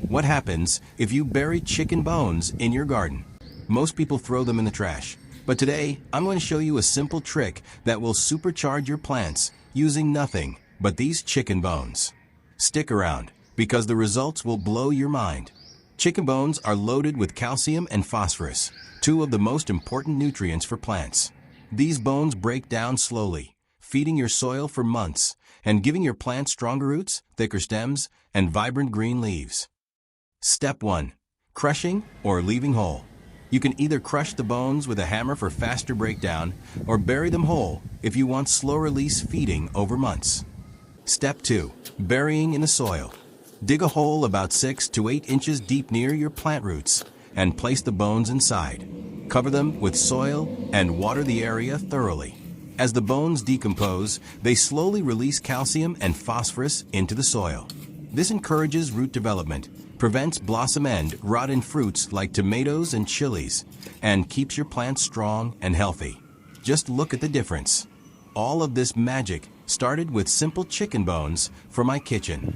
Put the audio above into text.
What happens if you bury chicken bones in your garden? Most people throw them in the trash, but today I'm going to show you a simple trick that will supercharge your plants using nothing but these chicken bones. Stick around, because the results will blow your mind. Chicken bones are loaded with calcium and phosphorus, two of the most important nutrients for plants. These bones break down slowly, feeding your soil for months and giving your plants stronger roots, thicker stems, and vibrant green leaves. Step 1. Crushing or leaving whole. You can either crush the bones with a hammer for faster breakdown or bury them whole if you want slow release feeding over months. Step 2. Burying in the soil. Dig a hole about 6 to 8 inches deep near your plant roots and place the bones inside. Cover them with soil and water the area thoroughly. As the bones decompose, they slowly release calcium and phosphorus into the soil. This encourages root development, prevents blossom end rot in fruits like tomatoes and chilies, and keeps your plants strong and healthy. Just look at the difference. All of this magic started with simple chicken bones for my kitchen.